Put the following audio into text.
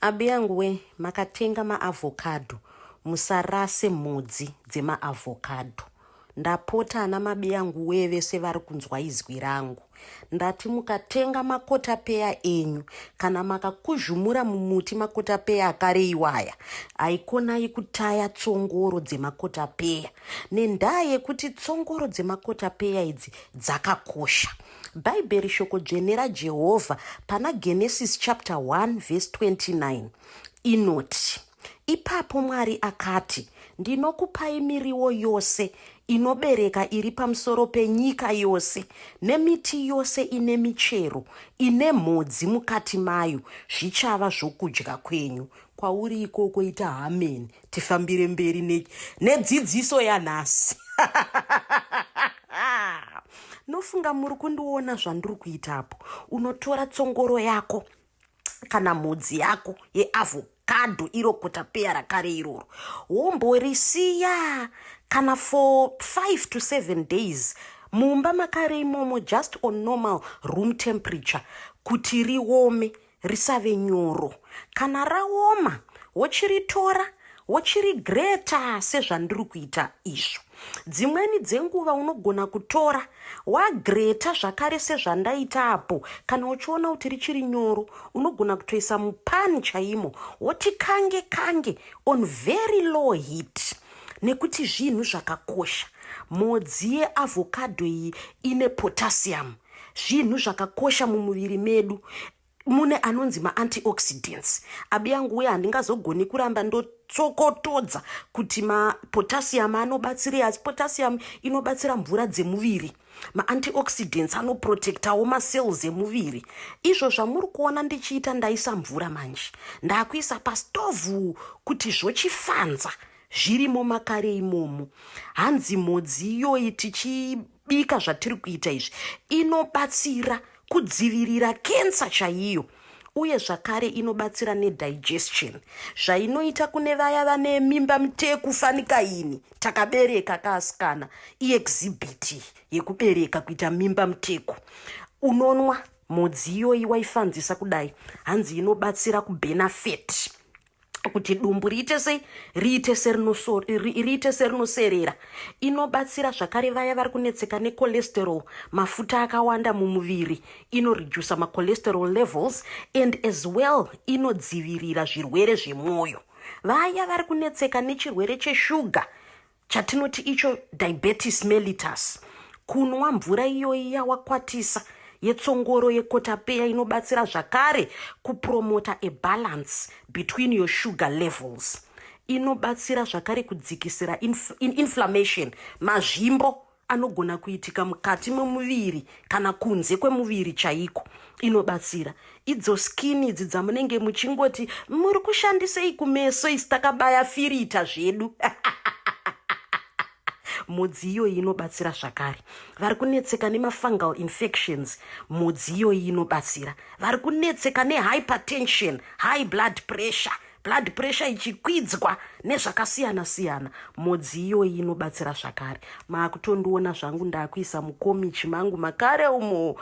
Abiyanguwe, makatenga maavocado, musarase mhodzi dzemaavocado. Ndapota ana mabiyanguwe vese vari kunzwa izwi rangu. Ndati mukatenga makotapeya enyu, kana makakuzvumura mumuti makotapeya akareiwaya, aikonai kutaya tsongoro dzemakotapeya. Nendaa yekuti tsongoro dzemakotapeya idzi dzakakosha. Bhaibheri shoko dzvene raJehovha pana Genesis chapter 1 verse 29 inoti, ipapo Mwari akati, ndinokupai miriwo yose inobereka iri pamusoro penyika yose, nemiti yose ine michero, ine mhodzi mukati mayo, zvichava zvokudya kwenyu. Kwauri ikoko ita hameni, tifambire mberi nedzidziso yanhasi. Nofunga muri kundiona zvandiri kuitapo. Unotora tsongoro yako kana mhodzi yako yeavocado, iro kotapeya rakare iroro, womborisiya kana for 5 to 7 days mumba makare imomo, just on normal room temperature, kuti riome risave nyoro. Kana raoma wochiritora wochirigreta sezvandiri kuita izvo. Dzimweni dzenguva unogona kutora wagreta zvakare sezvandaita apo. Kana uchiona kuti richiri nyoro, unogona kutoisa mupani chaimo woti kange on very low heat, nekuti zvinhu zvakakosha. Mhodzi yeavocado iyi ine potassium, zvinhu zvakakosha mumuviri medu. Mune anonzi ma-antioxidants. Abiyanguwe, handingazogoni kuramba ndotsokotodza kuti ma-potassium anobatsirei, asi potassium inobatsira mvura dzemuviri. Ma-antioxidants anoprotectawo macells emuviri. Izvo zvamuri kuona ndichiita ndaisa mvura manje, ndakuisa pastovhu kuti zvochifanza zvirimo makare imomo. Hanzi mhodzi iyoyi tichibika zvatiri kuita izvi inobatsira kudzivirira kensa chaiyo, uye zvakare inobatsira nedigestion, zvainoita kune vaya vane mimba miteku fanika ini takabereka kaasikana, iexhibit yekubereka kuita mimba miteku. Unonwa mhodzi iyoyi waifanzisa kudai, hanzi inobatsira kubenefit kuti dumbu riite serinoserera. Inobatsira zvakare vaya vari kunetseka necholesterol, mafuta akawanda mumuviri, inoredusa macholesterol levels, and as well inodzivirira zvirwere zvemwoyo. Vaya vari kunetseka nechirwere cheshuga, chatinoti icho diabetes mellitus, kunwa mvura iyoyi yawakwatisa yetsongoro yekotapeya inobatsira zvakare kupromota a balance between your sugar levels. Inobatsira zvakare kudzikisira inflammation, mazvimbo anogona kuitika mukati memuviri kana kunze kwemuviri chaiko. Inobatsira idzo skin idzi dzamunenge muchingoti muri kushandisei kumeso isi takabaya filita zvedu. Mhodzi iyoyi inobatsira zvakare. Vari kunetseka nemafungal infections, mhodzi iyoyi inobatsira. Vari kunetseka nehypertension, high blood pressure ichikwidzwa nezvakasiyana-siyana, mhodzi iyoyi inobatsira zvakare. Maakutondiona zvangu ndakuisa mukomichi mangu makare umo.